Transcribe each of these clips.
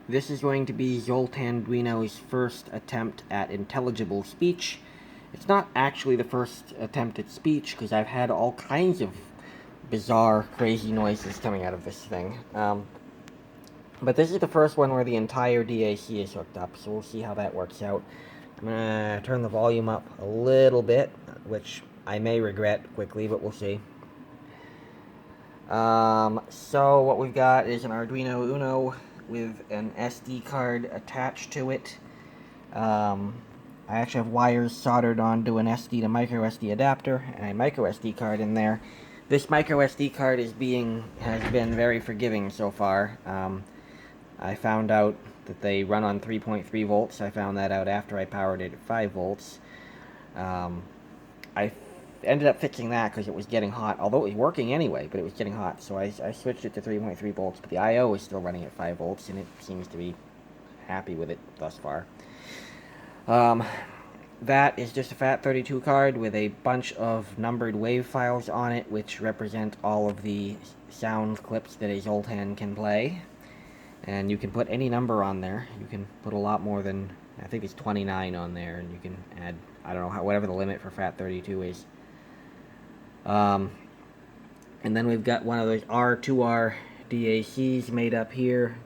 This is going to be Zoltanduino's first attempt at intelligible speech. It's not actually the first attempt at speech, because I've had all kinds of bizarre, crazy noises coming out of this thing. But this is the first one where the entire DAC is hooked up, so we'll see how that works out. I'm going to turn the volume up a little bit, which I may regret quickly, but we'll see. So what we've got is an Arduino Uno with an SD card attached to it. I actually have wires soldered onto an SD to micro SD adapter and a micro SD card in there. This micro SD card has been very forgiving so far. I found out that they run on 3.3 volts. I found that out after I powered it at 5 volts. I ended up fixing that because it was getting hot, although it was working anyway, but it was getting hot, so I switched it to 3.3 volts, but the I.O. is still running at 5 volts, and it seems to be happy with it thus far. That is just a FAT32 card with a bunch of numbered wave files on it, which represent all of the sound clips that a Zoltan can play. And you can put any number on there. You can put a lot more than, I think it's 29 on there, and you can add, I don't know, whatever the limit for FAT32 is. And then we've got one of those R2R DACs made up here.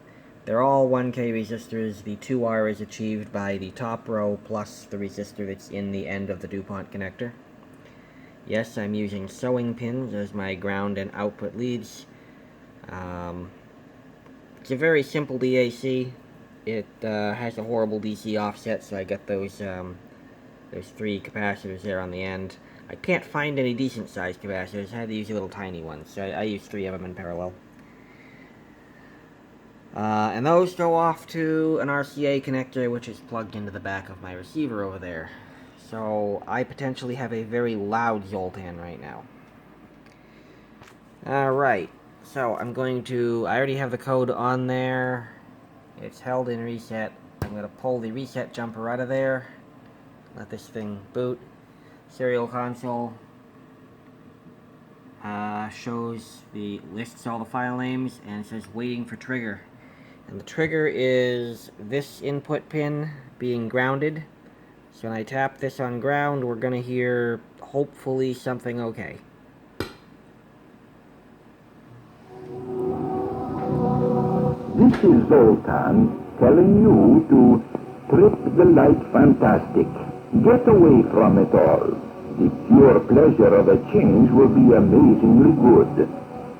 They're all 1K resistors. The 2R is achieved by the top row plus the resistor that's in the end of the DuPont connector. Yes, I'm using sewing pins as my ground and output leads. It's a very simple DAC. It has a horrible DC offset, so I got those 3 capacitors there on the end. I can't find any decent sized capacitors. I had to use a little tiny ones, so I used 3 of them in parallel. And those go off to an RCA connector, which is plugged into the back of my receiver over there. So I potentially have a very loud Zoltan right now. Alright, so I already have the code on there. It's held in reset. I'm going to pull the reset jumper out of there. Let this thing boot. Serial console lists all the file names and says waiting for trigger. And the trigger is this input pin being grounded. So when I tap this on ground, we're going to hear, hopefully, something okay. This is Zoltan telling you to trip the light fantastic. Get away from it all. The pure pleasure of a change will be amazingly good.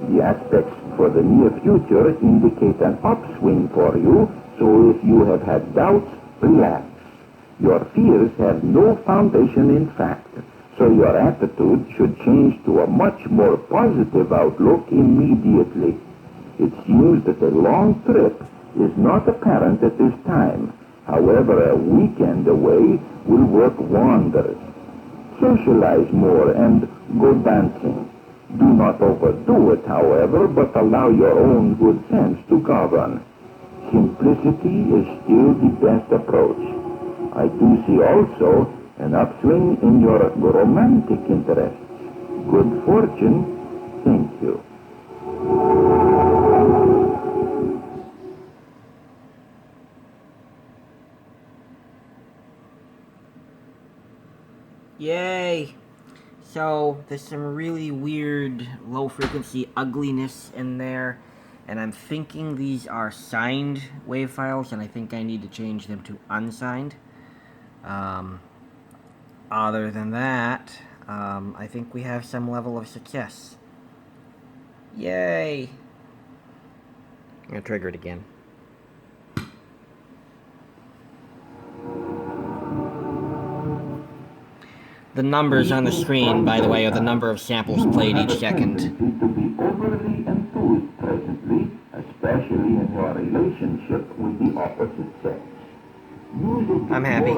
The aspects for the near future indicate an upswing for you, so if you have had doubts, relax. Your fears have no foundation in fact, so your attitude should change to a much more positive outlook immediately. It seems that a long trip is not apparent at this time. However, a weekend away will work wonders. Socialize more and go dancing. Do not overdo it, however, but allow your own good sense to govern. Simplicity is still the best approach. I do see also an upswing in your romantic interests. Good fortune. Thank you. Yay! So, there's some really weird low-frequency ugliness in there, and I'm thinking these are signed wave files, and I think I need to change them to unsigned. Other than that, I think we have some level of success. Yay! I'm gonna trigger it again. The numbers on the screen, by the way, are the number of samples played each second. To be overly enthused presently, especially in your relationship with the opposite sex. I'm happy.